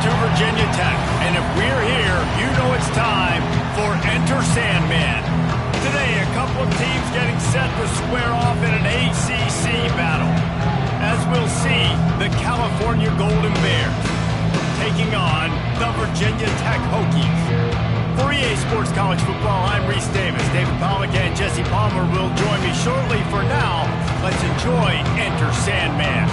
to Virginia Tech. And if we're here, you know it's time for Enter Sandman. Today, a couple of teams getting set to square off in an ACC battle. As we'll see, the California Golden Bears taking on the Virginia Tech Hokies. For EA Sports College Football, I'm Reese Davis. David Pollack and Jesse Palmer will join me shortly. For now, let's enjoy Enter Sandman.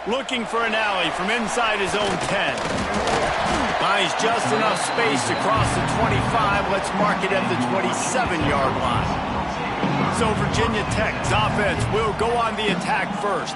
Looking for an alley from inside his own 10. Finds just enough space to cross the 25. Let's mark it at the 27-yard line. So Virginia Tech's offense will go on the attack first.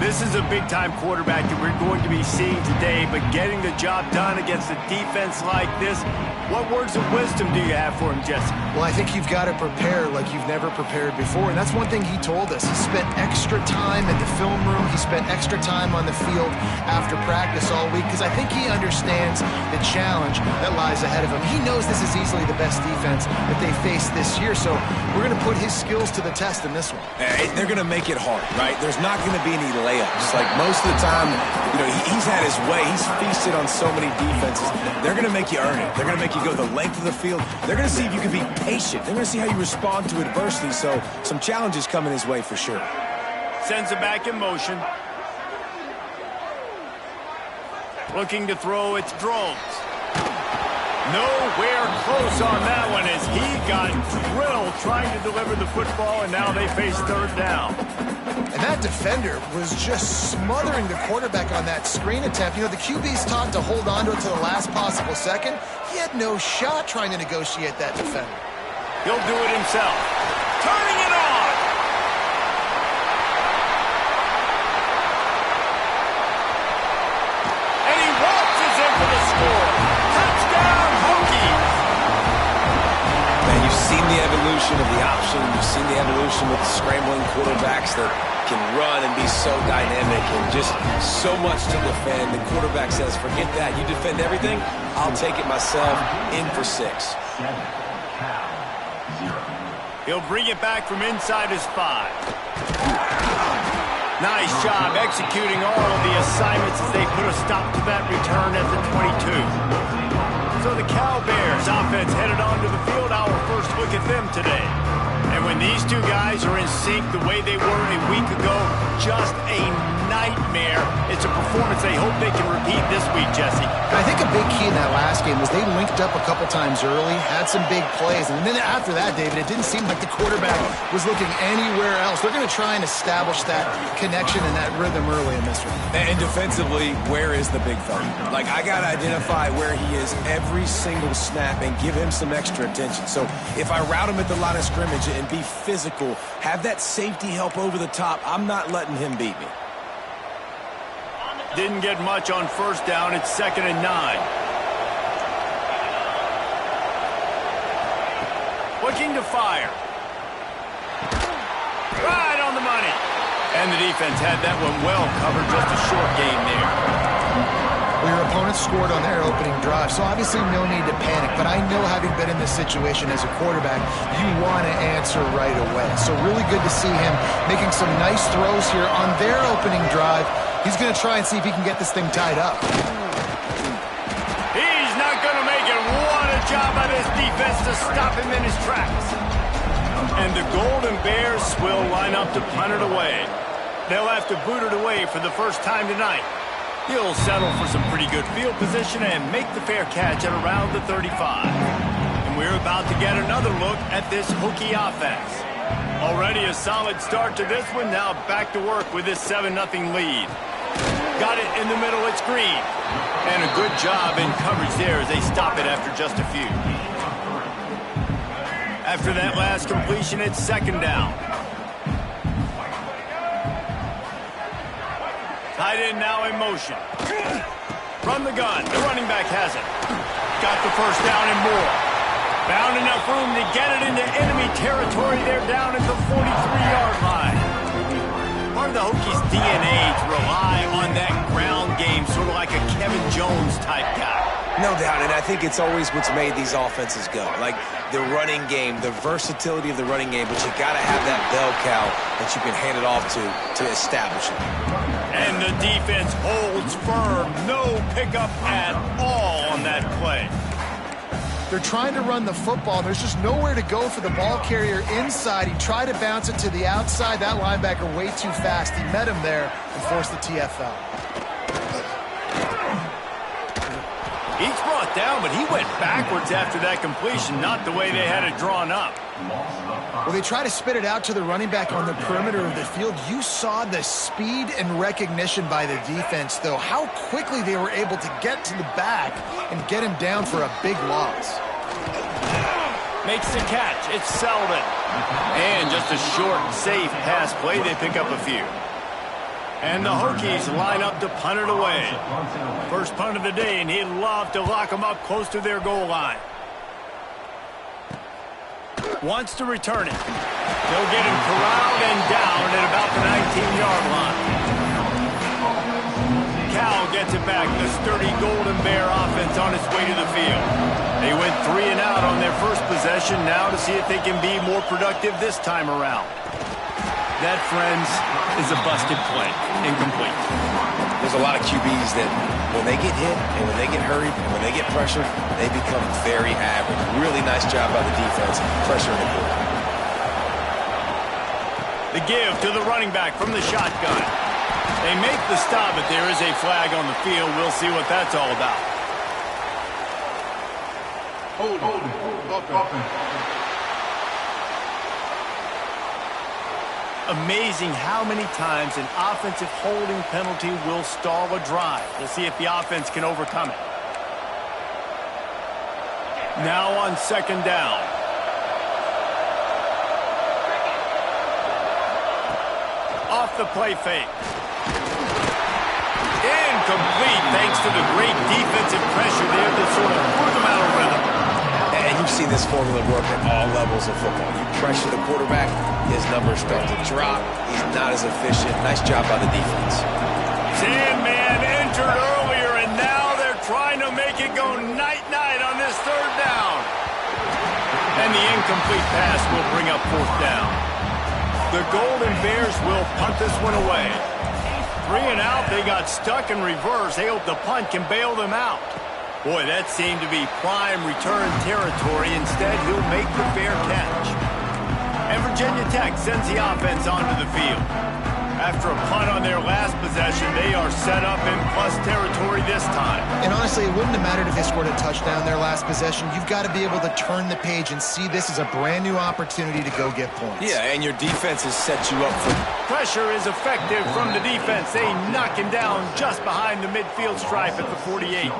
This is a big-time quarterback that we're going to be seeing today, but getting the job done against a defense like this, what words of wisdom do you have for him, Jesse? Well, I think you've got to prepare like you've never prepared before, and that's one thing he told us. He spent extra time in the film room. He spent extra time on the field after practice all week because I think he understands the challenge that lies ahead of him. He knows this is easily the best defense that they face this year, so we're going to put his skills to the test in this one. They're going to make it hard, right? There's not going to be any layups. Like most of the time, you know, he's had his way. He's feasted on so many defenses. They're going to make you earn it. They're going to make you go the length of the field. They're going to see if you can be patient. They're going to see how you respond to adversity. So some challenges coming his way for sure. Sends it back in motion. Looking to throw, it's Drones. Nowhere close on that one as he got drilled trying to deliver the football, and now they face third down. And that defender was just smothering the quarterback on that screen attempt. You know, the QB's taught to hold on to it to the last possible second. He had no shot trying to negotiate that defender. He'll do it himself. Turning it on! And he waltzes in for the score. Touchdown, Hokies! Man, you've seen the evolution of the option. You've seen the evolution with the scrambling quarterbacks that can run and be so dynamic and just so much to defend. The quarterback says, forget that. You defend everything, I'll take it myself. In for 6. He'll bring it back from inside his 5. Nice job executing all of the assignments as they put a stop to that return at the 22. So the Cal Bears offense headed onto the field. Our first look at them today. And when these two guys are in sync the way they were a week ago, just a nightmare. It's a performance they hope they can repeat this week, Jesse. I think a big key in that last game was they linked up a couple times early, had some big plays, and then after that, David, it didn't seem like the quarterback was looking anywhere else. They're going to try and establish that connection and that rhythm early in this one. And defensively, where is the big fella? Like, I got to identify where he is every single snap and give him some extra attention. So if I route him at the line of scrimmage and be physical, have that safety help over the top, I'm not letting him beat me. Didn't get much on first down. It's 2nd and 9. Looking to fire. Right on the money. And the defense had that one well covered. Just a short game there. Well, your opponent scored on their opening drive, so obviously no need to panic. But I know, having been in this situation as a quarterback, you want to answer right away. So really good to see him making some nice throws here on their opening drive. He's going to try and see if he can get this thing tied up. He's not going to make it. What a job by this defense to stop him in his tracks. And the Golden Bears will line up to punt it away. They'll have to boot it away for the first time tonight. He'll settle for some pretty good field position and make the fair catch at around the 35. And we're about to get another look at this Hokie offense. Already a solid start to this one. Now back to work with this 7-0 lead. Got it in the middle. It's Green. And a good job in coverage there as they stop it after just a few. After that last completion, it's second down. Tight end now in motion. From the gun, the running back has it. Got the first down and more. Found enough room to get it into enemy territory. They're down at the 43-yard line. Part of the Hokies' DNA to rely on that ground game, sort of like a Kevin Jones type guy. No doubt, and I think it's always what's made these offenses go. Like the running game, the versatility of the running game, but you got to have that bell cow that you can hand it off to establish it. And the defense holds firm. No pickup at all on that play. They're trying to run the football. There's just nowhere to go for the ball carrier inside. He tried to bounce it to the outside. That linebacker way too fast. He met him there and forced the TFL. He's brought down, but he went backwards after that completion, not the way they had it drawn up. Well, they try to spit it out to the running back on the perimeter of the field. You saw the speed and recognition by the defense, though, how quickly they were able to get to the back and get him down for a big loss. Makes the catch. It's Selden. And just a short, safe pass play. They pick up a few. And the Hokies line up to punt it away. First punt of the day, and he'd love to lock them up close to their goal line. Wants to return it. They'll get him corralled and down at about the 19-yard line. Cal gets it back. The sturdy Golden Bear offense on its way to the field. They went 3 and out on their first possession. Now to see if they can be more productive this time around. That, friends, is a busted play. Incomplete. There's a lot of QBs that when they get hit and when they get hurried and when they get pressured, they become very average. Really nice job by the defense, pressuring the quarterback. The give to the running back from the shotgun. They make the stop, but there is a flag on the field. We'll see what that's all about. Hold. Amazing how many times an offensive holding penalty will stall a drive. We'll see if the offense can overcome it. Now on second down. Off the play fake. Incomplete thanks to the great defensive pressure there that sort of threw them out of rhythm. And you've seen this formula work at all levels of football. You pressure the quarterback, his numbers start to drop. He's not as efficient. Nice job by the defense. Sandman entered earlier, and now they're trying to make it go night-night on this third down. And the incomplete pass will bring up fourth down. The Golden Bears will punt this one away. 3 and out, they got stuck in reverse. They hope the punt can bail them out. Boy, that seemed to be prime return territory. Instead, he'll make the fair catch. And Virginia Tech sends the offense onto the field. After a punt on their last possession, they are set up in plus territory this time. And honestly, it wouldn't have mattered if they scored a touchdown their last possession. You've got to be able to turn the page and see this as a brand new opportunity to go get points. Yeah, and your defense has set you up for... Pressure is effective from the defense. They knock him down just behind the midfield stripe at the 48.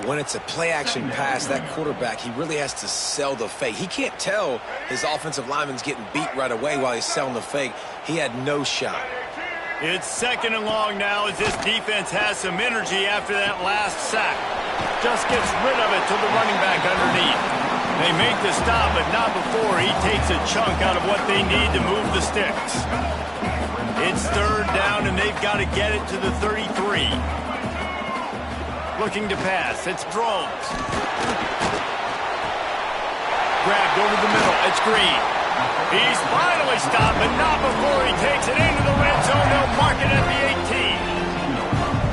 When it's a play-action pass, that quarterback, he really has to sell the fake. He can't tell his offensive lineman's getting beat right away while he's selling the fake. He had no shot. It's second and long now as this defense has some energy after that last sack. Just gets rid of it to the running back underneath. They make the stop, but not before he takes a chunk out of what they need to move the sticks. It's third down, and they've got to get it to the 33. Looking to pass. It's Drones. Grabbed over the middle. It's Green. He's finally stopped, but not before he takes it into the red zone. They'll mark it at the 18.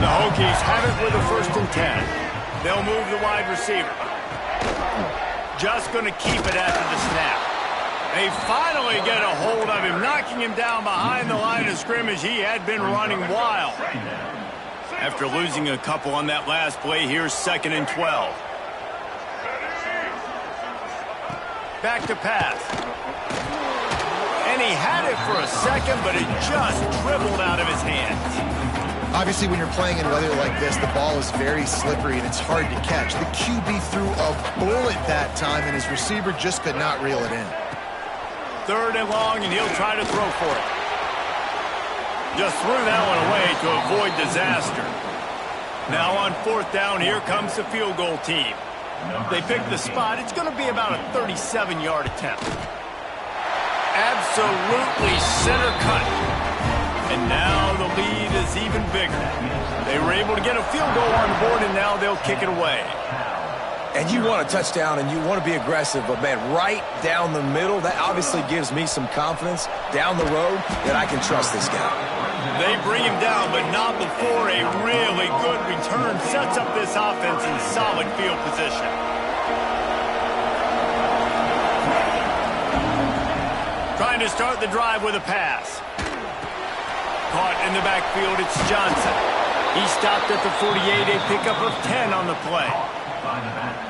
The Hokies have it with a 1st and 10. They'll move the wide receiver. Just going to keep it after the snap. They finally get a hold of him, knocking him down behind the line of scrimmage. He had been running wild. After losing a couple on that last play, here's 2nd and 12. Back to pass. And he had it for a second, but it just dribbled out of his hands. Obviously, when you're playing in weather like this, the ball is very slippery and it's hard to catch. The QB threw a bullet that time, and his receiver just could not reel it in. 3rd and long, and he'll try to throw for it. Just threw that one away to avoid disaster. Now on 4th down, here comes the field goal team. They pick the spot. It's going to be about a 37-yard attempt. Absolutely center cut. And now the lead is even bigger. They were able to get a field goal on the board, and now they'll kick it away. And you want a touchdown, and you want to be aggressive, but, man, right down the middle, that obviously gives me some confidence down the road that I can trust this guy. They bring him down, but not before a really good return sets up this offense in solid field position. Trying to start the drive with a pass. Caught in the backfield, it's Johnson. He stopped at the 48, a pickup of 10 on the play.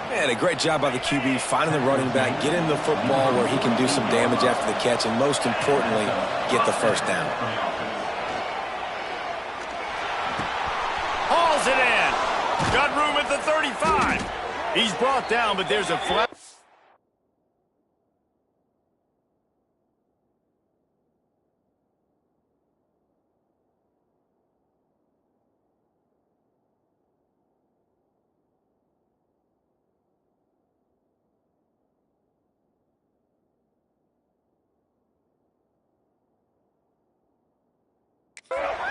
Man, a great job by the QB, finding the running back, getting the football where he can do some damage after the catch, and most importantly, get the first down. Hauls it in. Got room at the 35. He's brought down, but there's a flag.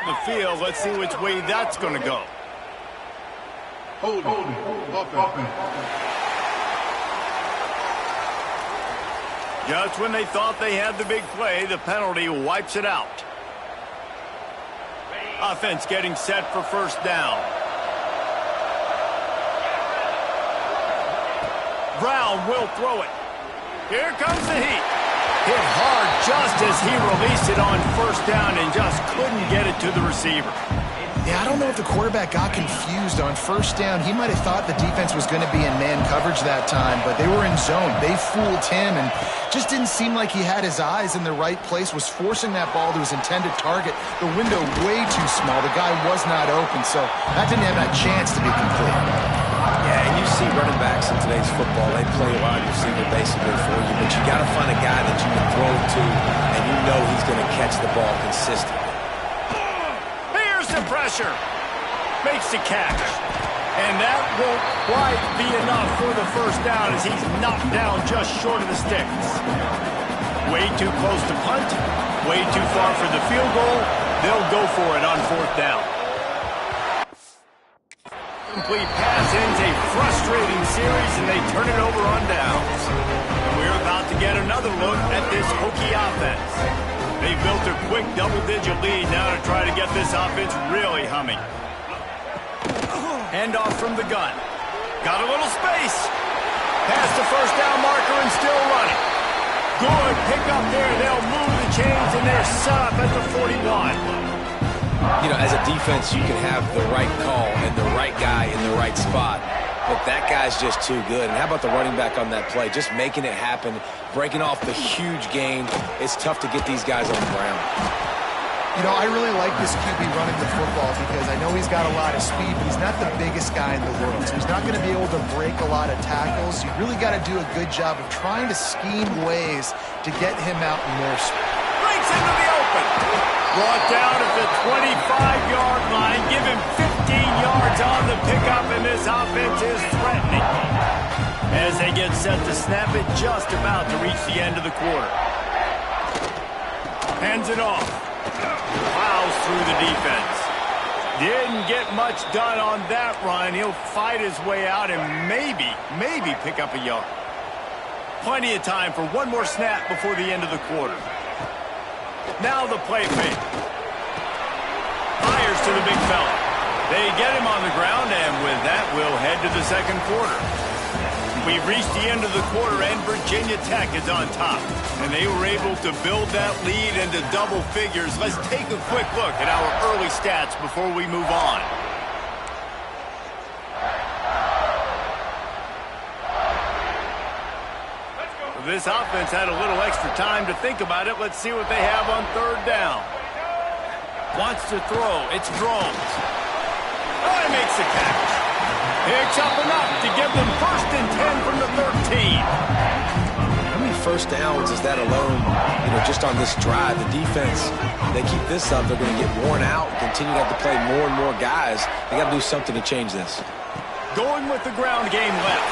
The field. Let's see which way that's going to go. Hold it. Just when they thought they had the big play, the penalty wipes it out. Offense getting set for 1st down. Brown will throw it. Here comes the heat. Hit hard just as he released it on 1st down and just couldn't get it to the receiver. Yeah, I don't know if the quarterback got confused on 1st down. He might have thought the defense was going to be in man coverage that time, but they were in zone. They fooled him and just didn't seem like he had his eyes in the right place, was forcing that ball to his intended target. The window way too small. The guy was not open, so that didn't have that chance to be complete. Yeah, and you see running backs in today's football, they play wide receiver basically for you, but you got to find a guy that you can throw to, and you know he's going to catch the ball consistently. Here's the pressure. Makes the catch. And that won't quite be enough for the 1st down as he's knocked down just short of the sticks. Way too close to punt, way too far for the field goal. They'll go for it on 4th down. Complete pass ends a frustrating series, and they turn it over on downs. And we're about to get another look at this Hokie offense. They built a quick double-digit lead now to try to get this offense really humming. Handoff from the gun. Got a little space. Past the 1st down marker and still running. Good pick up there. They'll move the chains, and they're set up at the 41. You know, as a defense, you can have the right call and the right guy in the right spot, but that guy's just too good. And how about the running back on that play? Just making it happen, breaking off the huge gain. It's tough to get these guys on the ground. You know, I really like this QB running the football because I know he's got a lot of speed, but he's not the biggest guy in the world, so he's not going to be able to break a lot of tackles. You really got to do a good job of trying to scheme ways to get him out in more speed. Breaks into the open. Brought down at the 25-yard line. Give him 15 yards on the pickup, and this offense is threatening. As they get set to snap it, just about to reach the end of the quarter. Hands it off. Plows through the defense. Didn't get much done on that run. He'll fight his way out and maybe pick up a yard. Plenty of time for one more snap before the end of the quarter. Now the play fake. Fires to the big fella. They get him on the ground, and with that, we'll head to the 2nd quarter. We've reached the end of the quarter, and Virginia Tech is on top. And they were able to build that lead into double figures. Let's take a quick look at our early stats before we move on. This offense had a little extra time to think about it. Let's see what they have on 3rd down. Wants to throw. It's Drones. Oh, he makes the catch. Picks up enough to give them 1st and 10 from the 13. How many first downs is that alone, just on this drive? The defense, they keep this up, they're going to get worn out, continue to have to play more and more guys. They got to do something to change this. Going with the ground game left.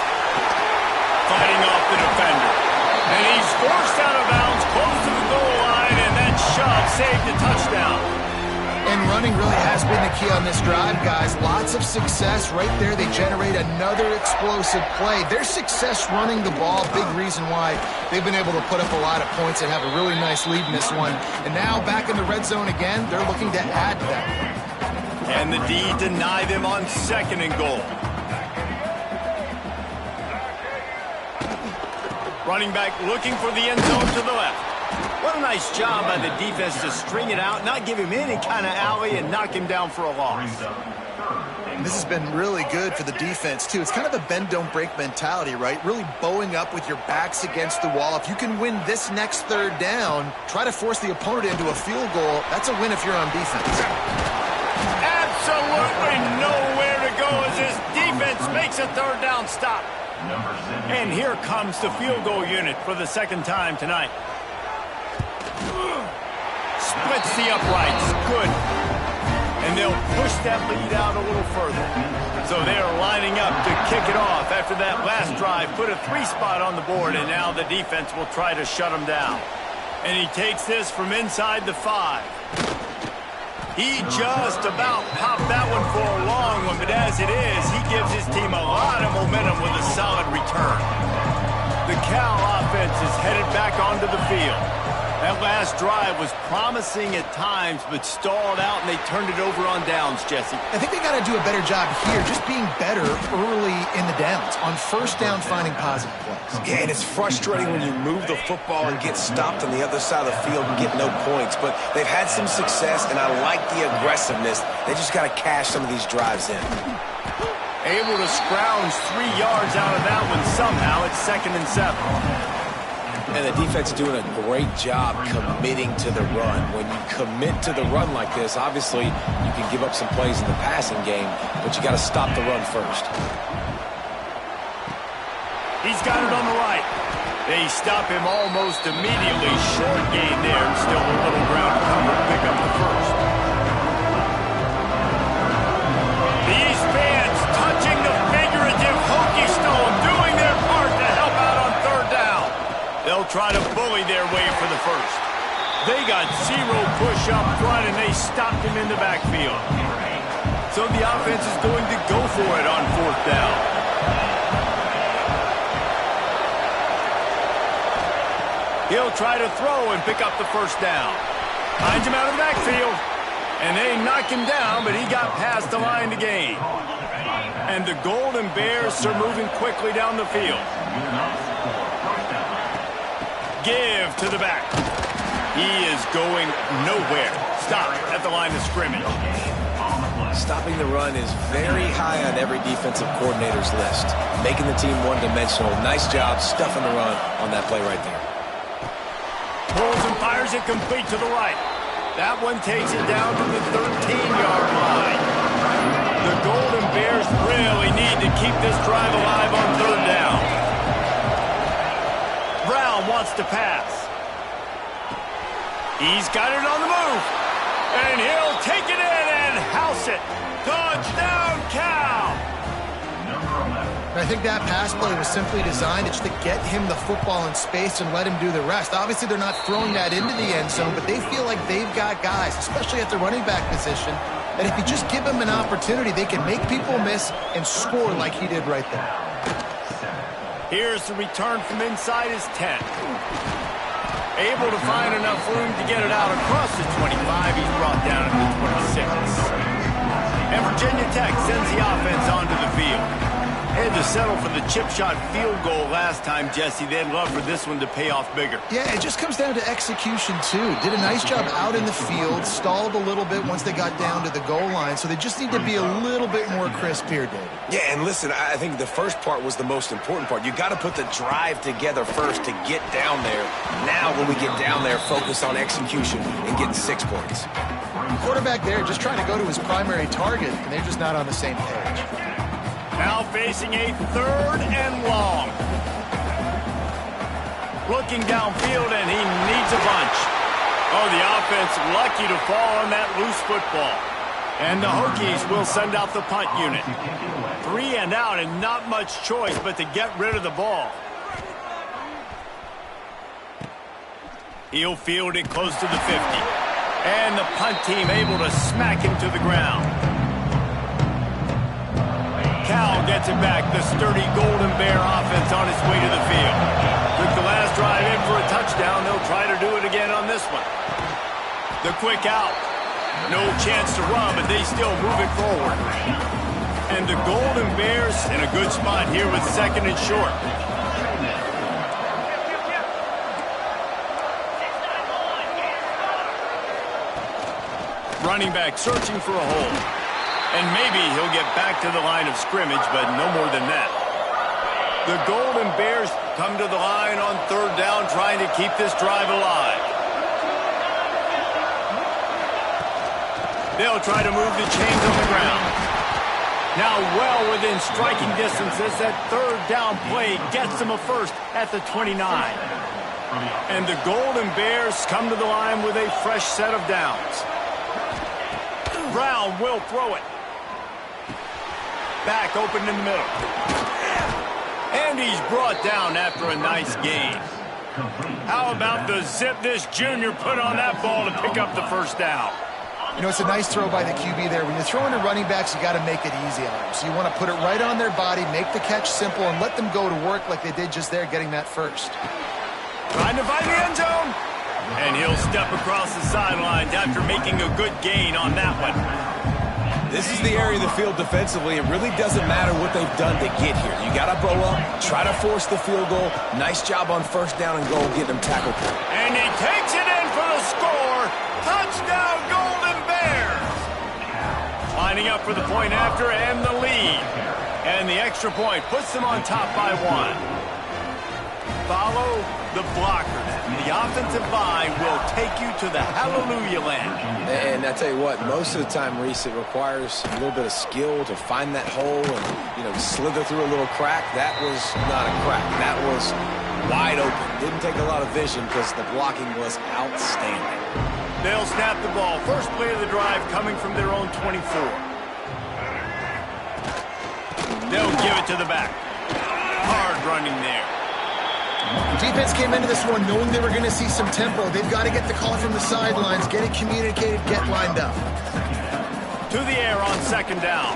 Fighting off the defender. And he's forced out of bounds close to the goal line, and that shove saved the touchdown. And running really has been the key on this drive, guys. Lots of success right there. They generate another explosive play. Their success running the ball, big reason why they've been able to put up a lot of points and have a really nice lead in this one. And now back in the red zone again, they're looking to add to that. And the D deny them on 2nd and goal. Running back looking for the end zone to the left. What a nice job by the defense to string it out, not give him any kind of alley, and knock him down for a loss. This has been really good for the defense, too. It's kind of a bend-don't-break mentality, right? Really bowing up with your backs against the wall. If you can win this next 3rd down, try to force the opponent into a field goal. That's a win if you're on defense. Absolutely nowhere to go as this defense makes a 3rd down stop. And here comes the field goal unit for the 2nd time tonight. Splits the uprights. Good. And they'll push that lead out a little further. So they're lining up to kick it off after that last drive. Put a 3 spot on the board, and now the defense will try to shut them down. And he takes this from inside the 5. He just about popped that one for a long one, but as it is, he gives his team a lot of momentum with a solid return. The Cal offense is headed back onto the field. That last drive was promising at times, but stalled out, and they turned it over on downs, Jesse. I think they got to do a better job here, just being better early in the downs, on 1st down finding positive plays. Yeah, and it's frustrating when you move the football and get stopped on the other side of the field and get no points. But they've had some success, and I like the aggressiveness. They just got to cash some of these drives in. Able to scrounge 3 yards out of that one somehow. It's 2nd and 7. And the defense is doing a great job committing to the run. When you commit to the run like this, obviously you can give up some plays in the passing game, but you got to stop the run first. He's got it on the right. They stop him almost immediately. Short gain there, and still a little ground cover to pick up the 1st. These fans touching the figurative hokey stone, doing their part to help out on 3rd down. They'll try to bully their way for the 1st. They got 0 push up front, and they stopped him in the backfield. So the offense is going to go for it on 4th down. He'll try to throw and pick up the 1st down. Finds him out of the backfield. And they knock him down, but he got past the line to gain. And the Golden Bears are moving quickly down the field. Give to the back. He is going nowhere. Stop at the line of scrimmage. Stopping the run is very high on every defensive coordinator's list. Making the team one-dimensional. Nice job stuffing the run on that play right there. Pulls and fires it complete to the right. That one takes it down to the 13-yard line. The Golden Bears really need to keep this drive alive on 3rd down. Brown wants to pass. He's got it on the move. And he'll take it in and house it. Touchdown, Cal! I think that pass play was simply designed just to get him the football in space and let him do the rest. Obviously, they're not throwing that into the end zone, but they feel like they've got guys, especially at the running back position, that if you just give them an opportunity, they can make people miss and score like he did right there. Here's the return from inside his 10. Able to find enough room to get it out across the 25. He's brought down at the 26. And Virginia Tech sends the offense onto the field. Had to settle for the chip shot field goal last time, Jesse. They'd love for this one to pay off bigger. Yeah, it just comes down to execution, too. Did a nice job out in the field, stalled a little bit once they got down to the goal line, so they just need to be a little bit more crisp here, David. Yeah, and listen, I think the first part was the most important part. You got to put the drive together first to get down there. Now, when we get down there, focus on execution and getting 6 points. Quarterback there just trying to go to his primary target, and they're just not on the same page. Now facing a 3rd and long. Looking downfield, and he needs a bunch. Oh, the offense lucky to fall on that loose football. And the Hokies will send out the punt unit. 3 and out, and not much choice but to get rid of the ball. He'll field it close to the 50. And the punt team able to smack him to the ground. Cal gets it back. The sturdy Golden Bear offense on its way to the field. Took the last drive in for a touchdown. They'll try to do it again on this one. The quick out. No chance to run, but they still move it forward. And the Golden Bears in a good spot here with 2nd and short. Running back searching for a hole. And maybe he'll get back to the line of scrimmage, but no more than that. The Golden Bears come to the line on 3rd down, trying to keep this drive alive. They'll try to move the chains on the ground. Now well within striking distance as that 3rd down play gets them a first at the 29. And the Golden Bears come to the line with a fresh set of downs. Brown will throw it. Back open in the middle. And he's brought down after a nice gain. How about the zip this junior put on that ball to pick up the 1st down? You know, it's a nice throw by the QB there. When you're throwing to running backs, you got to make it easy on them. So you want to put it right on their body, make the catch simple, and let them go to work like they did just there, getting that first. Trying to find the end zone. And he'll step across the sidelines after making a good gain on that one. This is the area of the field defensively. It really doesn't matter what they've done to get here. You got to bow up, try to force the field goal. Nice job on 1st down and goal, getting them tackled. And he takes it in for the score. Touchdown, Golden Bears. Lining up for the point after and the lead. And the extra point puts them on top by 1. Follow the blockers. The offensive line will take you to the hallelujah land. And I tell you what, most of the time, Reese, it requires a little bit of skill to find that hole and, slither through a little crack. That was not a crack. That was wide open. Didn't take a lot of vision because the blocking was outstanding. They'll snap the ball. First play of the drive coming from their own 24. They'll give it to the back. Hard running there. Defense came into this one knowing they were going to see some tempo. They've got to get the call from the sidelines, get it communicated, get lined up. To the air on 2nd down.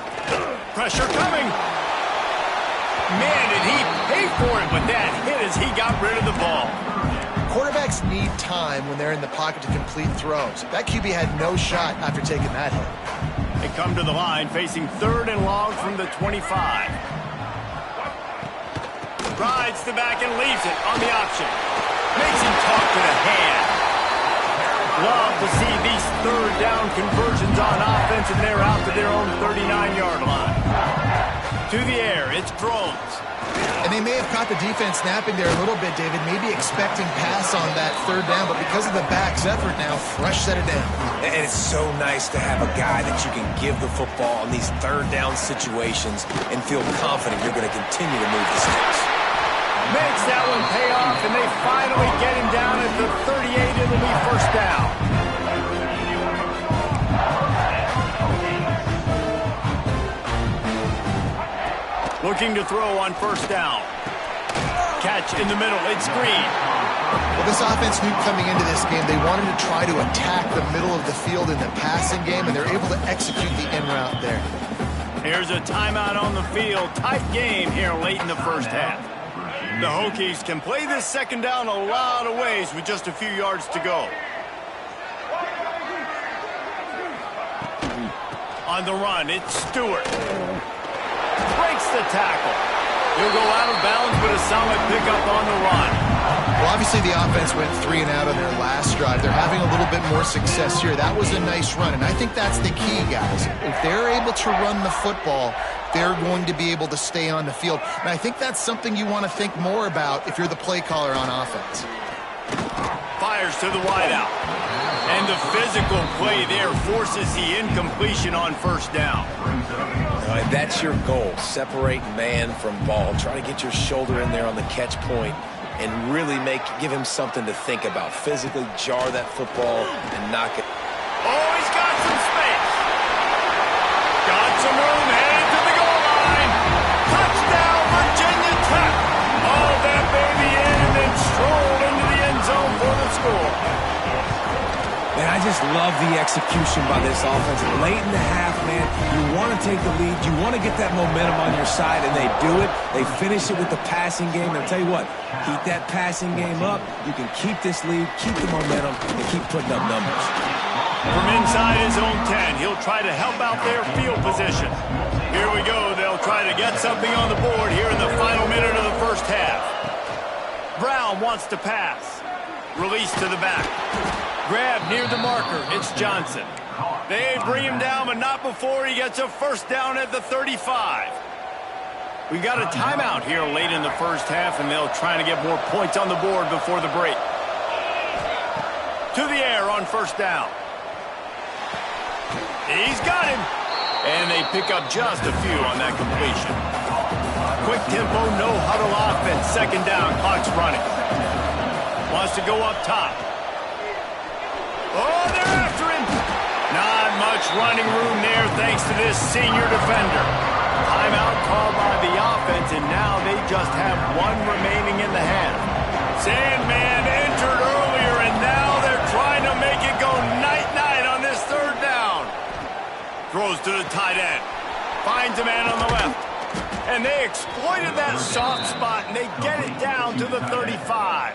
Pressure coming. Man, did he pay for it with that hit as he got rid of the ball. Quarterbacks need time when they're in the pocket to complete throws. That QB had no shot after taking that hit. They come to the line facing 3rd and long from the 25. Rides the back and leaves it on the option. Makes him talk to the hand. Love to see these 3rd down conversions on offense, and they're out to their own 39-yard line. To the air, it's drones. And they may have caught the defense snapping there a little bit, David, maybe expecting pass on that 3rd down, but because of the back's effort now, fresh set it down. And it's so nice to have a guy that you can give the football in these 3rd down situations and feel confident you're going to continue to move the sticks. Makes that one pay off, and they finally get him down at the 38. It'll be 1st down. Looking to throw on 1st down. Catch in the middle. It's Green. Well, this offense knew coming into this game they wanted to try to attack the middle of the field in the passing game, and they're able to execute the in route there. Here's a timeout on the field. Tight game here late in the 1st half. The Hokies can play this 2nd down a lot of ways with just a few yards to go. On the run, it's Stewart. Breaks the tackle. He'll go out of bounds, but a solid pickup on the run. Well, obviously the offense went 3 and out on their last drive. They're having a little bit more success here. That was a nice run, and I think that's the key, guys. If they're able to run the football, they're going to be able to stay on the field. And I think that's something you want to think more about if you're the play caller on offense. Fires to the wideout. And the physical play there forces the incompletion on first down. All right, that's your goal. Separate man from ball. Try to get your shoulder in there on the catch point and really give him something to think about. Physically jar that football and knock it. Oh, he's got some space. Got some room, headed to the goal line. Touchdown, Virginia Tech. All that baby in and then strolled into the end zone for the score. Man, I just love the execution by this offense. Late in the half, man, you want to take the lead. You want to get that momentum on your side, and they do it. They finish it with the passing game. And I'll tell you what, keep that passing game up. You can keep this lead, keep the momentum, and keep putting up numbers. From inside his own 10, he'll try to help out their field position. Here we go. They'll try to get something on the board here in the final minute of the first half. Brown wants to pass. Release to the back. Grab near the marker. It's Johnson. They bring him down, but not before he gets a first down at the 35. We got a timeout here late in the first half, and they'll try to get more points on the board before the break. To the air on first down. He's got him. And they pick up just a few on that completion. Quick tempo, no huddle offense. Second down, clock's running. Wants to go up top. Oh, they're after him. Not much running room there thanks to this senior defender. Timeout called by the offense, and now they just have one remaining in the half. Sandman entered earlier, and now they're trying to make it go night-night on this third down. Throws to the tight end. Finds a man on the left. And they exploited that soft spot, and they get it down to the 35.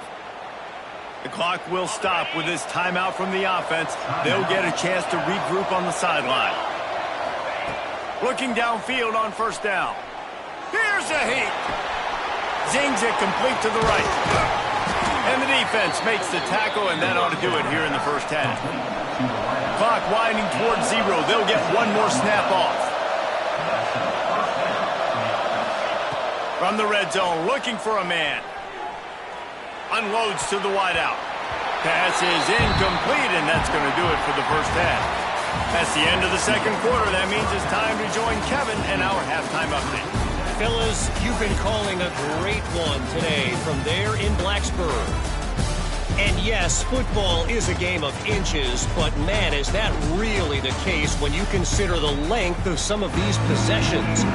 The clock will stop with this timeout from the offense. They'll get a chance to regroup on the sideline. Looking downfield on first down. Here's a heat. Zings it complete to the right. And the defense makes the tackle, and that ought to do it here in the first half. Clock winding towards 0. They'll get one more snap off. From the red zone, looking for a man. Unloads to the wideout. Pass is incomplete, and that's going to do it for the first half. That's the end of the second quarter. That means it's time to join Kevin and our halftime update. Fellas, you've been calling a great one today from there in Blacksburg. And yes, football is a game of inches, but man, is that really the case when you consider the length of some of these possessions.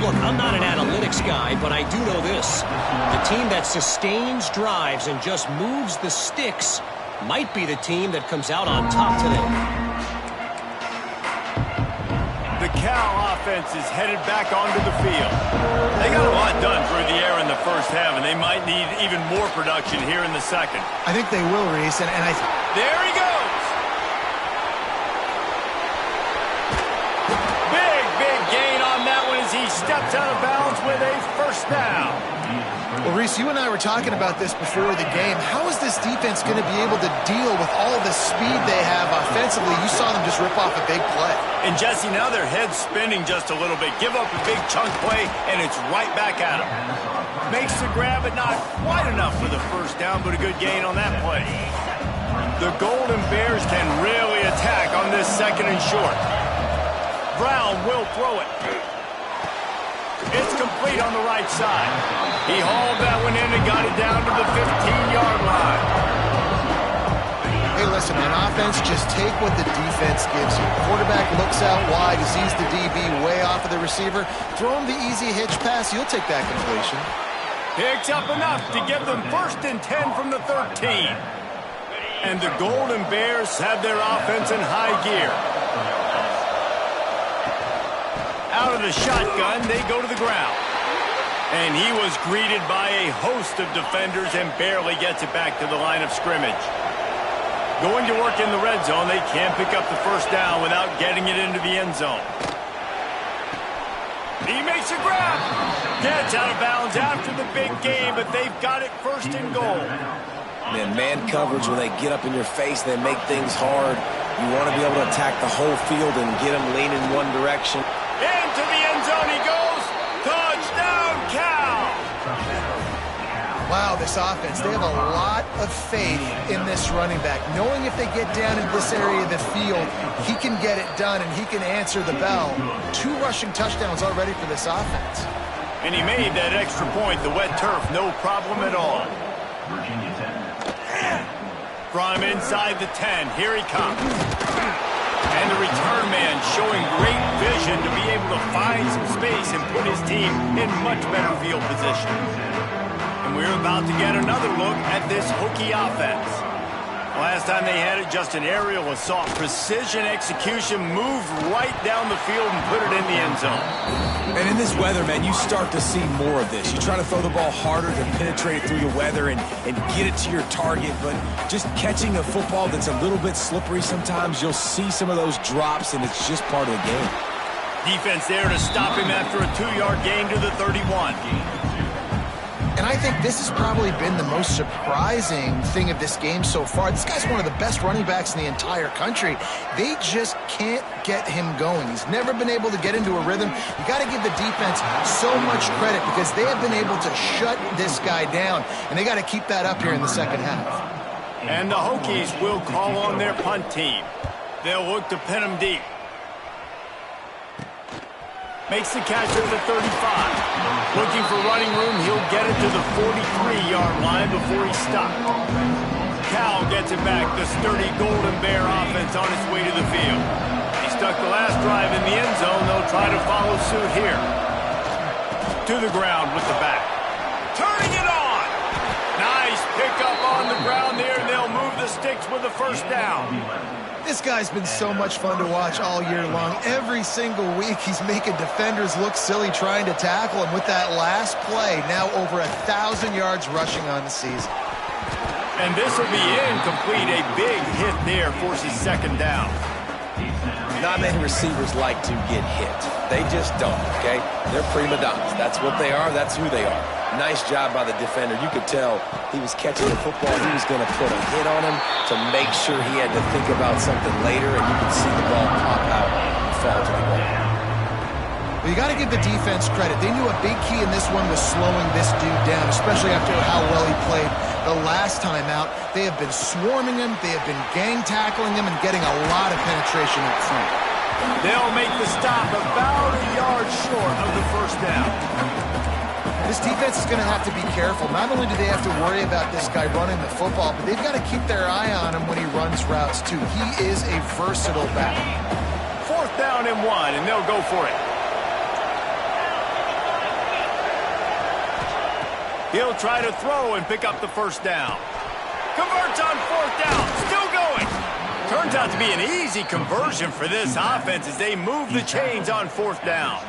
Look, I'm not an analytics guy, but I do know this. The team that sustains drives and just moves the sticks might be the team that comes out on top today. The Cal offense is headed back onto the field. They got a lot done through the air in the first half, and they might need even more production here in the second. I think they will, Reese, and There he goes! Big gain on that one as he steps out of bounds with a first down. Well, Reese, you and I were talking about this before the game. How is this defense going to be able to deal with all the speed they have offensively? You saw them just rip off a big play. And, Jesse, now their head's spinning just a little bit. Give up a big chunk play, and it's right back at him. Makes the grab, but not quite enough for the first down, but a good gain on that play. The Golden Bears can really attack on this second and short. Brown will throw it. It's complete on the right side. He hauled that one in and got it down to the 15-yard line. Hey, listen, on offense, just take what the defense gives you. Quarterback looks out wide, he sees the DB way off of the receiver. Throw him the easy hitch pass, you'll take that completion. Picks up enough to give them first and 10 from the 13. And the Golden Bears have their offense in high gear. Out of the shotgun, they go to the ground. And he was greeted by a host of defenders and barely gets it back to the line of scrimmage. Going to work in the red zone, they can't pick up the first down without getting it into the end zone. He makes a grab. Gets out of bounds after the big game, but they've got it first and goal. Man coverage, when they get up in your face, they make things hard. You want to be able to attack the whole field and get them leaning one direction. Into the end zone he goes. Touchdown, Cal! Wow, this offense, they have a lot of faith in this running back. Knowing if they get down in this area of the field, he can get it done and he can answer the bell. 2 rushing touchdowns already for this offense. And he made that extra point, the wet turf, no problem at all. From inside the 10, here he comes. And the return man showing great vision to be able to find some space and put his team in much better field position. And we're about to get another look at this Hokie offense. Last time they had it, just an aerial assault. Precision execution, moved right down the field and put it in the end zone. And in this weather, man, you start to see more of this. You try to throw the ball harder to penetrate it through the weather and get it to your target, but just catching a football that's a little bit slippery sometimes, you'll see some of those drops, and it's just part of the game. Defense there to stop him after a 2-yard gain to the 31. And I think this has probably been the most surprising thing of this game so far. This guy's one of the best running backs in the entire country. They just can't get him going. He's never been able to get into a rhythm. You got to give the defense so much credit because they have been able to shut this guy down, and they got to keep that up here in the second half. And the Hokies will call on their punt team. They'll look to pin him deep. Makes the catch at the 35. Looking for running room, he'll get it to the 43-yard line before he's stopped. Cal gets it back, the sturdy Golden Bear offense on its way to the field. He stuck the last drive in the end zone. They'll try to follow suit here. To the ground with the back. Turning it on! Nice pickup on the ground there, and they'll move the sticks with the first down. This guy's been so much fun to watch all year long. Every single week, he's making defenders look silly trying to tackle him. With that last play, now over 1,000 yards rushing on the season. And this will be incomplete. A big hit there forces second down. Not many receivers like to get hit. They just don't, okay? They're prima donnas. That's what they are. That's who they are. Nice job by the defender. You could tell he was catching the football. He was going to put a hit on him to make sure he had to think about something later, and you could see the ball pop out and fall to the ground. Well, you got to give the defense credit. They knew a big key in this one was slowing this dude down, especially after how well he played the last time out. They have been swarming him. They have been gang tackling him and getting a lot of penetration up front. They'll make the stop about a yard short of the first down. This defense is going to have to be careful. Not only do they have to worry about this guy running the football, but they've got to keep their eye on him when he runs routes, too. He is a versatile back. 4th down and 1, and they'll go for it. He'll try to throw and pick up the first down. Converts on 4th down. Still going. Turns out to be an easy conversion for this offense as they move the chains on 4th down.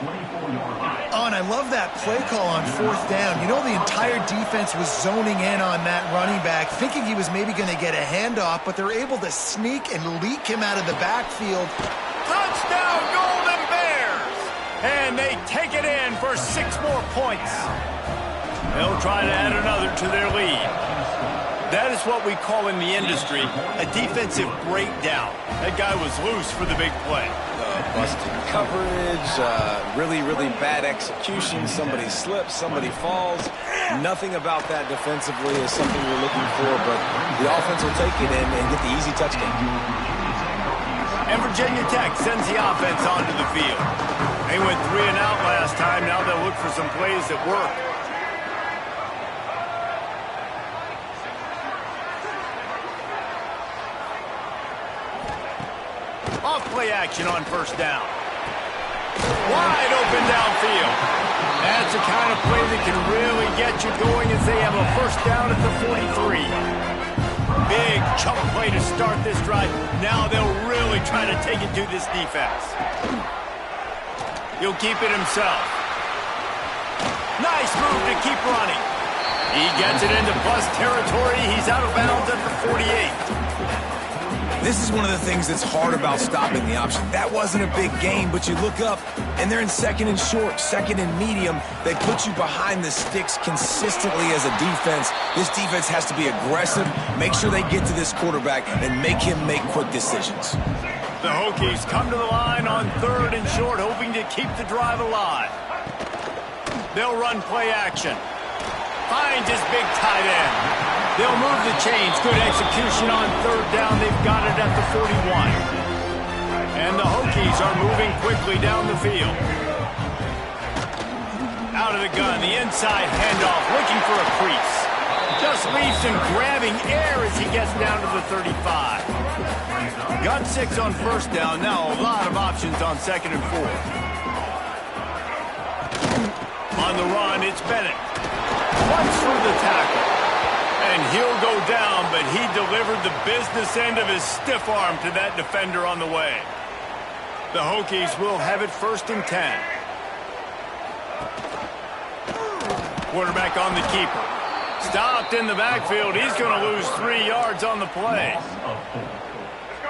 Oh, and I love that play call on 4th down. You know, the entire defense was zoning in on that running back, thinking he was maybe going to get a handoff, but they're able to sneak and leak him out of the backfield. Touchdown, Golden Bears! And they take it in for 6 more points. They'll try to add another to their lead. That is what we call in the industry a defensive breakdown. That guy was loose for the big play. Busted coverage, really, really bad execution. Somebody slips, somebody falls. Nothing about that defensively is something we're looking for, but the offense will take it in and get the easy touchdown. And Virginia Tech sends the offense onto the field. They went 3 and out last time. Now they'll look for some plays that work. Off play action on 1st down. Wide open downfield. That's the kind of play that can really get you going as they have a 1st down at the 43. Big chunk play to start this drive. Now they'll really try to take it to this defense. He'll keep it himself. Nice move to keep running. He gets it into bust territory. He's out of bounds at the 48. This is one of the things that's hard about stopping the option. That wasn't a big gain, but you look up, and they're in 2nd and short, 2nd and medium. They put you behind the sticks consistently as a defense. This defense has to be aggressive, make sure they get to this quarterback, and make him make quick decisions. The Hokies come to the line on 3rd and short, hoping to keep the drive alive. They'll run play action. finds his big tight end. They'll move the chains. Good execution on third down. They've got it at the 41. And the Hokies are moving quickly down the field. Out of the gun, the inside handoff, looking for a crease. Just leaves him grabbing air as he gets down to the 35. Got 6 on first down. Now a lot of options on second and 4. On the run, it's Bennett. Runs through the tackle. And he'll go down, but he delivered the business end of his stiff arm to that defender on the way. The Hokies will have it 1st and 10. Quarterback on the keeper. Stopped in the backfield. He's going to lose 3 yards on the play.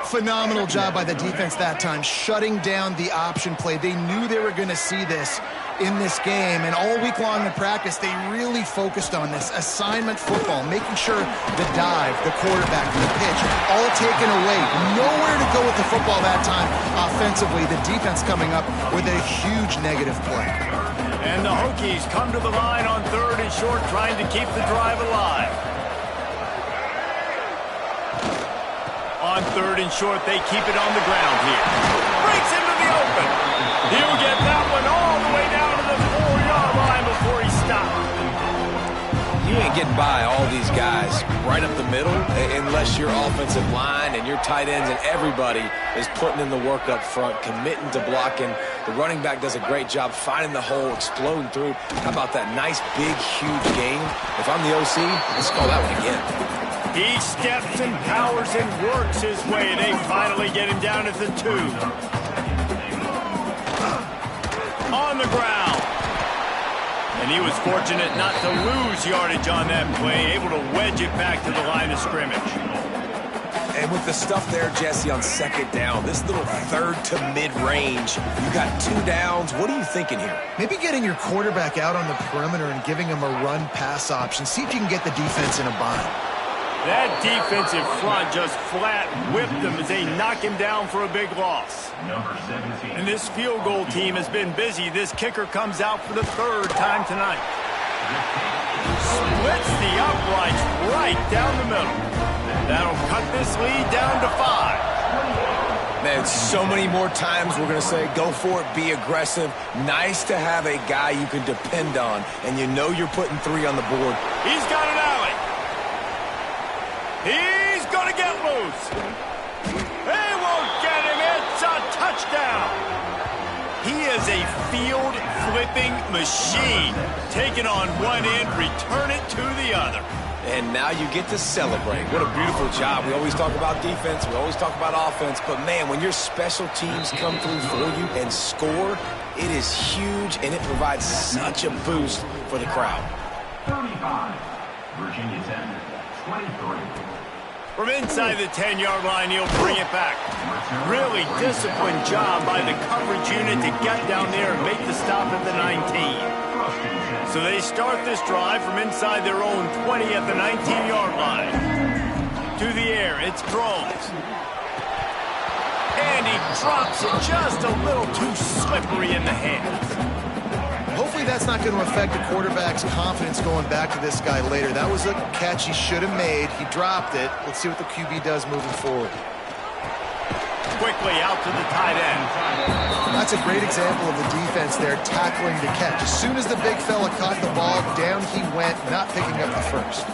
Phenomenal job by the defense that time, shutting down the option play. They knew they were going to see this in this game, and all week long in practice, they really focused on this assignment football, making sure the dive, the quarterback, the pitch, all taken away. Nowhere to go with the football that time offensively. The defense coming up with a huge negative play. And the Hokies come to the line on 3rd and short, trying to keep the drive alive. On 3rd and short, they keep it on the ground here. Breaks into the open. He'll get that one all the way down to the 4-yard line before he stops. You ain't getting by all these guys right up the middle unless your offensive line and your tight ends and everybody is putting in the work up front, committing to blocking. The running back does a great job finding the hole, exploding through. How about that nice, big, huge game? If I'm the OC, let's call that one again. He steps and powers and works his way. They finally get him down at the 2. On the ground. And he was fortunate not to lose yardage on that play, able to wedge it back to the line of scrimmage. And with the stuff there, Jesse, on 2nd down, this little 3rd to mid-range, you got 2 downs. What are you thinking here? Maybe getting your quarterback out on the perimeter and giving him a run-pass option. See if you can get the defense in a bind. That defensive front just flat whipped them as they knock him down for a big loss. And this field goal team has been busy. This kicker comes out for the 3rd time tonight. Splits the uprights right down the middle. That'll cut this lead down to 5. Man, so many more times we're going to say, go for it, be aggressive. Nice to have a guy you can depend on, and you know you're putting 3 on the board. He's got an alley. He's going to get loose. They won't get him. It's a touchdown. He is a field-flipping machine. Take it on one end, return it to the other. And now you get to celebrate. What a beautiful job. We always talk about defense. We always talk about offense. But, man, when your special teams come through for you and score, it is huge, and it provides such a boost for the crowd. 35. Virginia 10. 23. From inside the 10-yard line, he'll bring it back. Really disciplined job by the coverage unit to get down there and make the stop at the 19. So they start this drive from inside their own 20 at the 19-yard line. To the air, it's Drones. And he drops it just a little too slippery in the hands. Hopefully that's not going to affect the quarterback's confidence going back to this guy later. That was a catch he should have made. He dropped it. Let's see what the QB does moving forward. Quickly out to the tight end. That's a great example of the defense there tackling the catch. As soon as the big fella caught the ball, down he went, not picking up the first.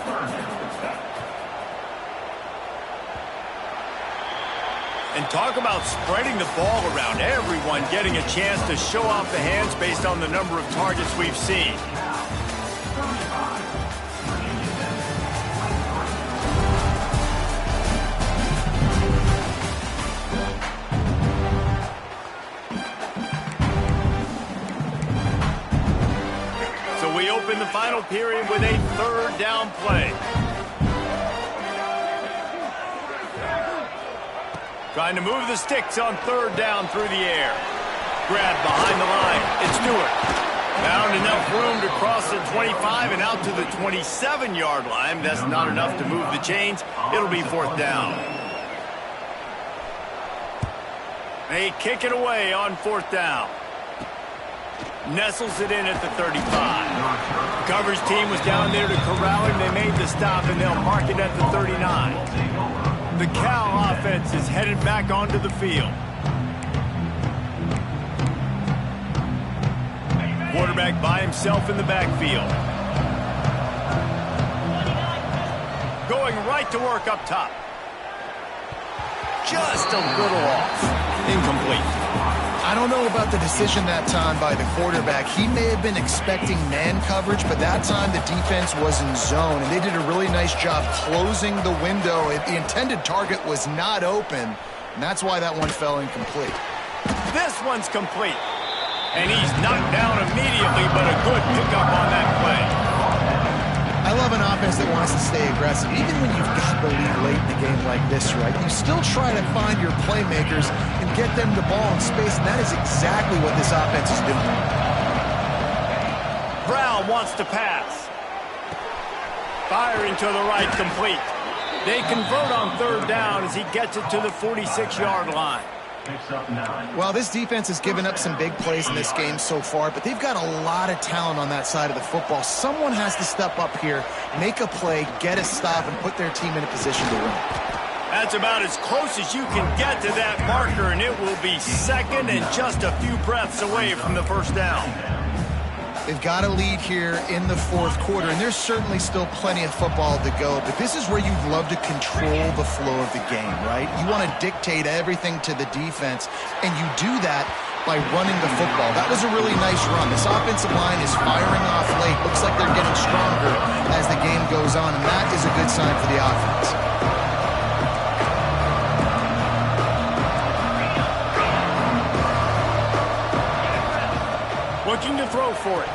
And talk about spreading the ball around. Everyone getting a chance to show off the hands based on the number of targets we've seen. So we open the final period with a 3rd down play. Trying to move the sticks on 3rd down through the air. Grab behind the line. It's Stewart. Found enough room to cross the 25 and out to the 27-yard line. That's not enough to move the chains. It'll be 4th down. They kick it away on 4th down. Nestles it in at the 35. The coverage team was down there to corral him. They made the stop, and they'll mark it at the 39. The Cal offense is headed back onto the field. Quarterback by himself in the backfield. Going right to work up top. Just a little off. Incomplete. I don't know about the decision that time by the quarterback. He may have been expecting man coverage, but that time the defense was in zone, and they did a really nice job closing the window. The intended target was not open, and that's why that one fell incomplete. This one's complete. And he's knocked down immediately, but a good pickup on that play. I love an offense that wants to stay aggressive. Even when you've got the lead late in a game like this, right, you still try to find your playmakers and get them the ball in space, and that is exactly what this offense is doing. Brown wants to pass. Firing to the right, complete. They convert on third down as he gets it to the 46-yard line. Well, this defense has given up some big plays in this game so far, but they've got a lot of talent on that side of the football. Someone has to step up here, make a play, get a stop, and put their team in a position to win. That's about as close as you can get to that marker, and it will be second and just a few breaths away from the first down. They've got a lead here in the fourth quarter, and there's certainly still plenty of football to go, but this is where you'd love to control the flow of the game, right? You want to dictate everything to the defense, and you do that by running the football. That was a really nice run. This offensive line is firing off late. Looks like they're getting stronger as the game goes on, and that is a good sign for the offense. Looking to throw for it.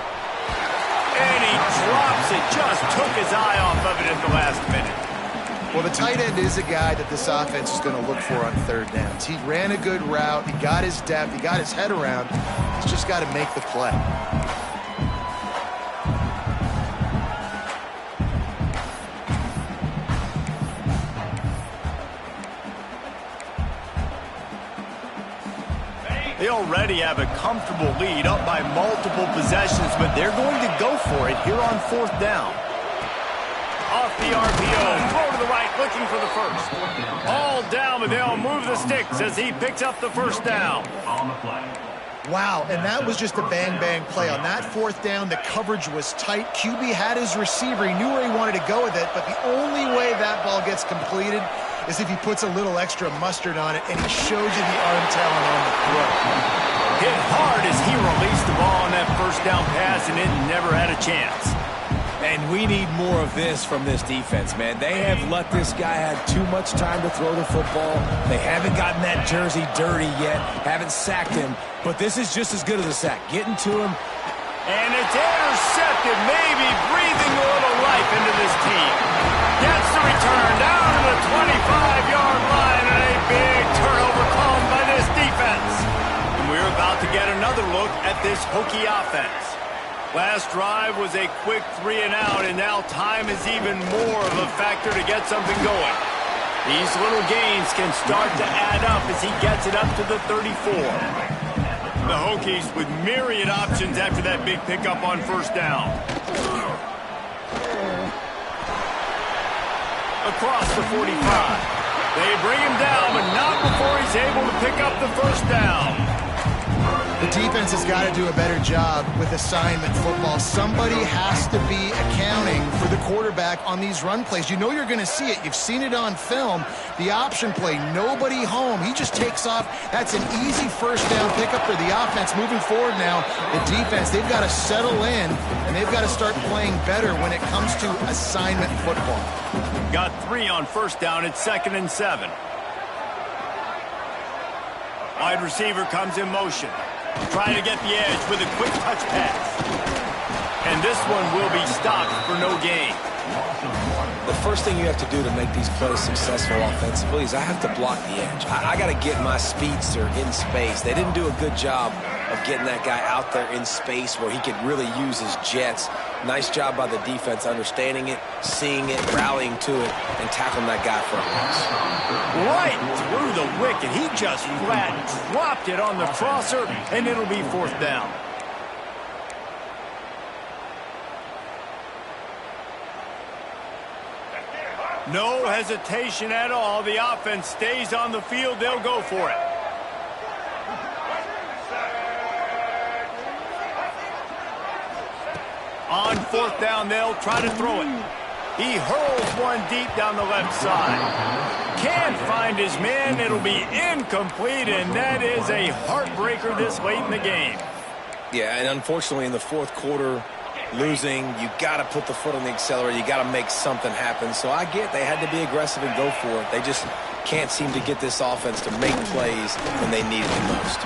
And he drops it. Just took his eye off of it at the last minute. Well, the tight end is a guy that this offense is going to look for on third downs. He ran a good route. He got his depth. He got his head around. He's just got to make the play. They already have a comfortable lead, up by multiple possessions, but they're going to go for it here on fourth down. Off the RPO, throw to the right, looking for the first. All down, but they'll move the sticks as he picks up the first down. Wow, and that was just a bang-bang play. On that fourth down, the coverage was tight. QB had his receiver. He knew where he wanted to go with it, but the only way that ball gets completed is if he puts a little extra mustard on it, and he shows you the arm talent on the throw. Hit hard as he released the ball on that first down pass, and it never had a chance. And we need more of this from this defense, man. They have let this guy have too much time to throw the football. They haven't gotten that jersey dirty yet, haven't sacked him, but this is just as good as a sack. Getting to him. And it's intercepted, maybe breathing a little life into this team. Gets the return down to the 25-yard line, and a big turnover called by this defense. And we're about to get another look at this Hokie offense. Last drive was a quick 3 and out, and now time is even more of a factor to get something going. These little gains can start to add up as he gets it up to the 34. The Hokies with myriad options after that big pickup on first down. Across the 45. They bring him down, but not before he's able to pick up the first down. The defense has got to do a better job with assignment football. Somebody has to be accounting for the quarterback on these run plays. You know you're going to see it. You've seen it on film. The option play, nobody home. He just takes off. That's an easy first down pickup for the offense. Moving forward now, the defense, they've got to settle in, and they've got to start playing better when it comes to assignment football. Got 3 on first down. It's 2nd and 7. Wide receiver comes in motion. Trying to get the edge with a quick touch pass. And this one will be stopped for no gain. The first thing you have to do to make these plays successful offensively is I have to block the edge. I got to get my speedster in space. They didn't do a good job of getting that guy out there in space where he could really use his jets. Nice job by the defense understanding it, seeing it, rallying to it, and tackling that guy for a loss. Right through the wicket. He just flat dropped it on the crosser, and it'll be fourth down. No hesitation at all. The offense stays on the field. They'll go for it. On fourth down, they'll try to throw it. He hurls one deep down the left side. Can't find his man. It'll be incomplete, and that is a heartbreaker this late in the game. Yeah, and unfortunately in the fourth quarter, losing, you got to put the foot on the accelerator. You got to make something happen. So I get they had to be aggressive and go for it. They just can't seem to get this offense to make plays when they need it the most.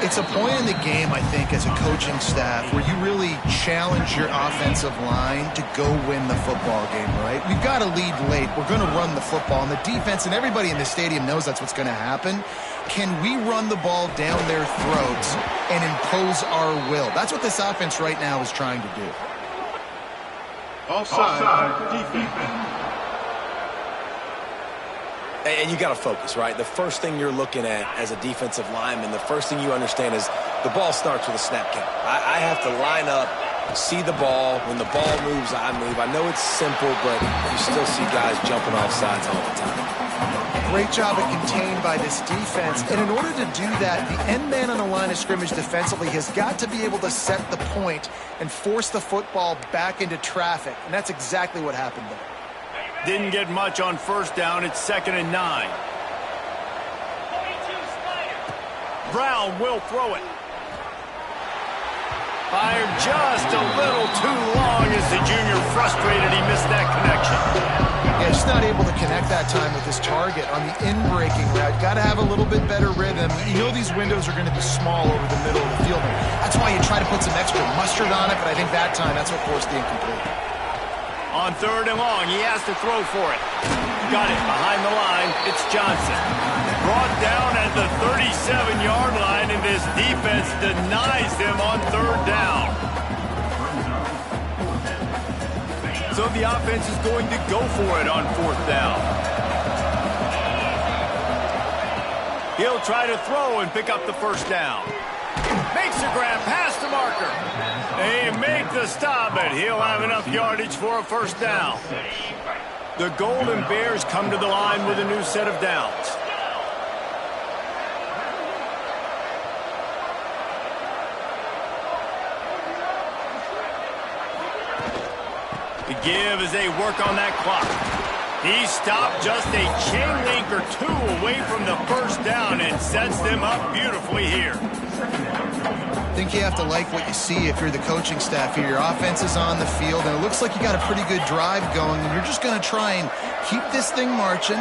It's a point in the game, I think, as a coaching staff where you really challenge your offensive line to go win the football game, right? We've got to lead late. We're going to run the football. And the defense and everybody in the stadium knows that's what's going to happen. Can we run the ball down their throats and impose our will? That's what this offense right now is trying to do. Offside. Defense. And you got to focus, right? The first thing you're looking at as a defensive lineman, the first thing you understand is the ball starts with a snap count. I have to line up, see the ball. When the ball moves, I move. I know it's simple, but you still see guys jumping off sides all the time. Great job at contained by this defense. And in order to do that, the end man on the line of scrimmage defensively has got to be able to set the point and force the football back into traffic. And that's exactly what happened there. Didn't get much on first down. It's 2nd and 9. Brown will throw it. Fired just a little too long as the junior frustrated. He missed that connection. Yeah, just not able to connect that time with his target on the in-breaking route. Got to have a little bit better rhythm. You know these windows are going to be small over the middle of the field. That's why you try to put some extra mustard on it, but I think that time that's what forced the incomplete. On 3rd and long, he has to throw for it. Got it behind the line. It's Johnson. Brought down at the 37-yard line, and this defense denies them on 3rd down. So the offense is going to go for it on 4th down. He'll try to throw and pick up the first down. Makes a grab past the marker. They make the stop, but he'll have enough yardage for a first down. The Golden Bears come to the line with a new set of downs. The give as they work on that clock. He stopped just a chain link or two away from the first down and sets them up beautifully here. I think you have to like what you see if you're the coaching staff here. Your offense is on the field, and it looks like you got a pretty good drive going, and you're just going to try and keep this thing marching,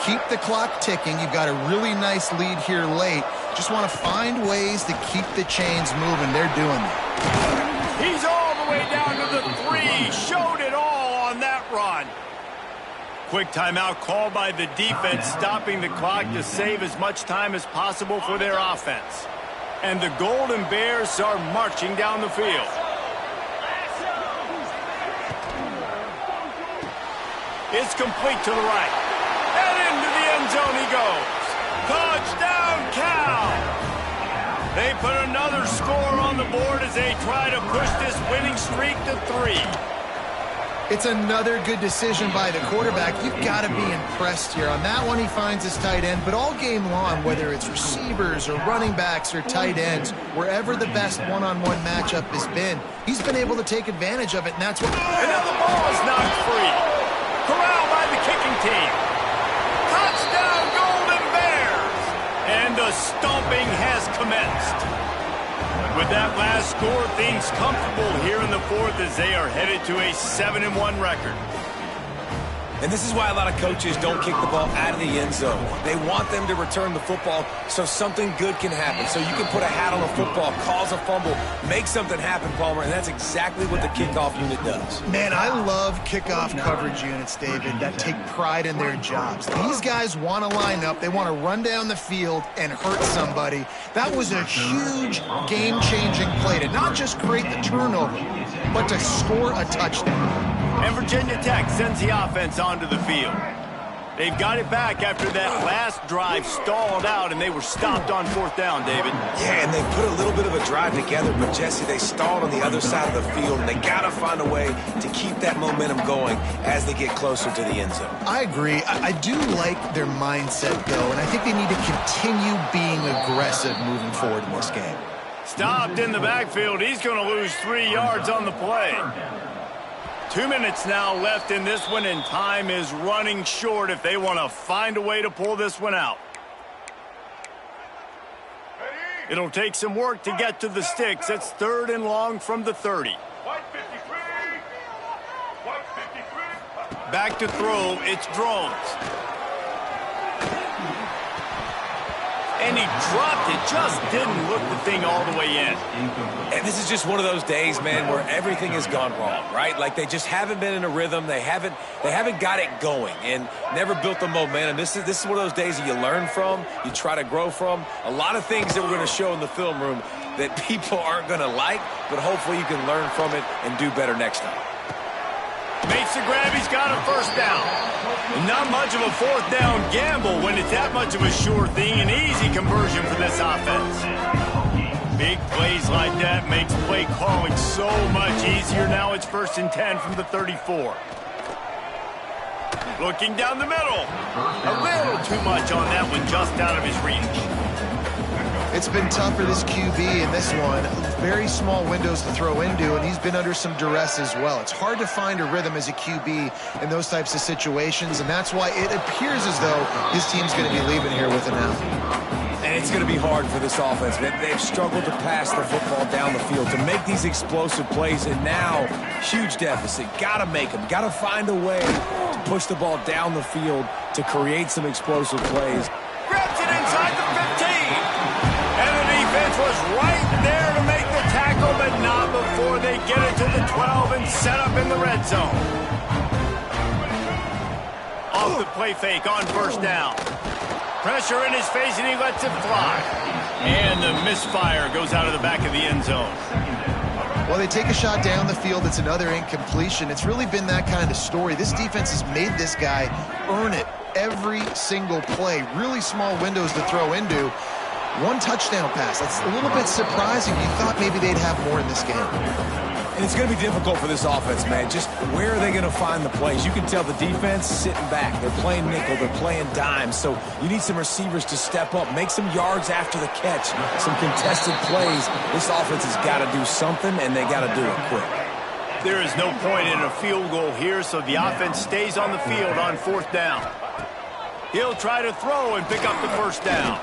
keep the clock ticking. You've got a really nice lead here late. Just want to find ways to keep the chains moving. They're doing that. He's all the way down to the 3. Showed it all on that run. Quick timeout called by the defense, stopping the clock to save as much time as possible for their offense. And the Golden Bears are marching down the field. It's complete to the right. And into the end zone he goes. Touchdown, Cal! They put another score on the board as they try to push this winning streak to 3. It's another good decision by the quarterback. You've got to be impressed here. On that one, he finds his tight end. But all game long, whether it's receivers or running backs or tight ends, wherever the best one-on-one matchup has been, he's been able to take advantage of it, and that's what... And now the ball is knocked free. Corralled by the kicking team. Touchdown, Golden Bears! And the stomping has commenced. With that last score, things comfortable here in the 4th as they are headed to a 7-1 record. And this is why a lot of coaches don't kick the ball out of the end zone. They want them to return the football so something good can happen. So you can put a hat on a football, cause a fumble, make something happen, Palmer, and that's exactly what the kickoff unit does. Man, I love kickoff coverage units, David, that take pride in their jobs. These guys want to line up. They want to run down the field and hurt somebody. That was a huge game-changing play to not just create the turnover, but to score a touchdown. And Virginia Tech sends the offense onto the field. They've got it back after that last drive stalled out, and they were stopped on 4th down, David. Yeah, and they put a little bit of a drive together, but, Jesse, they stalled on the other side of the field, and they got to find a way to keep that momentum going as they get closer to the end zone. I agree. I do like their mindset, though, and I think they need to continue being aggressive moving forward in this game. Stopped in the backfield. He's going to lose 3 yards on the play. 2 minutes now left in this one, and time is running short if they want to find a way to pull this one out. It'll take some work to get to the sticks. It's 3rd and long from the 30. Back to throw. It's Drones. And he dropped it. Just didn't look the thing all the way in. And this is just one of those days, man, where everything has gone wrong, right? Like they just haven't been in a rhythm. They haven't got it going and never built the momentum. This is one of those days that you learn from, you try to grow from. A lot of things that we're going to show in the film room that people aren't going to like, but hopefully you can learn from it and do better next time. Makes the grab. He's got a 1st down. Not much of a 4th down gamble when it's that much of a sure thing. An easy conversion for this offense. Big plays like that makes play calling so much easier. Now it's 1st and 10 from the 34. Looking down the middle. A little too much on that one, just out of his reach. It's been tough for this QB in this one. Very small windows to throw into, and he's been under some duress as well. It's hard to find a rhythm as a QB in those types of situations, and that's why it appears as though his team's going to be leaving here with an out. And it's going to be hard for this offense. They've struggled to pass the football down the field, to make these explosive plays, and now huge deficit. Got to make them. Got to find a way to push the ball down the field to create some explosive plays. Grabs it inside the 15. And the defense was right there to make the tackle, but not before they get it to the 12 and set up in the red zone. Off the play fake on 1st down. Pressure in his face, and he lets it fly. And the misfire goes out of the back of the end zone. Well, they take a shot down the field. It's another incompletion. It's really been that kind of story. This defense has made this guy earn it every single play. Really small windows to throw into. 1 touchdown pass. That's a little bit surprising. You thought maybe they'd have more in this game. And it's going to be difficult for this offense, man. Just where are they going to find the plays? You can tell the defense sitting back. They're playing nickel. They're playing dime. So you need some receivers to step up, make some yards after the catch, some contested plays. This offense has got to do something, and they got to do it quick. There is no point in a field goal here, so the offense stays on the field on 4th down. He'll try to throw and pick up the 1st down.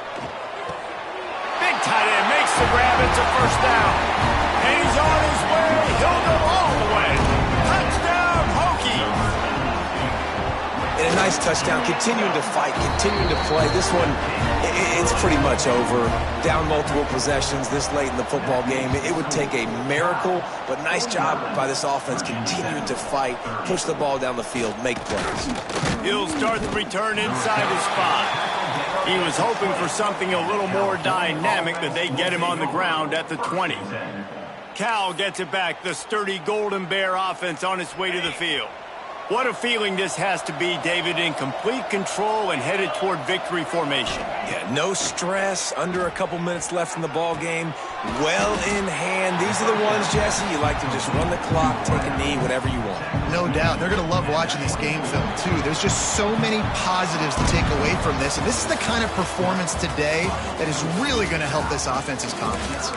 Big tight end makes the grab. It's a 1st down. And he's on his way. He'll go all the way. Touchdown, Hokies. And a nice touchdown, continuing to fight, continuing to play. This one, it's pretty much over. Down multiple possessions this late in the football game. It would take a miracle, but nice job by this offense continuing to fight, push the ball down the field, make plays. He'll start the return inside his spot. He was hoping for something a little more dynamic, but they get him on the ground at the 20. Cal gets it back, the sturdy Golden Bear offense on its way to the field. What a feeling this has to be, David, in complete control and headed toward victory formation. Yeah, no stress, under a couple minutes left in the ball game, well in hand. These are the ones, Jesse, you like to just run the clock, take a knee, whatever you want. No doubt. They're going to love watching this game film, too. There's just so many positives to take away from this, and this is the kind of performance today that is really going to help this offense's confidence.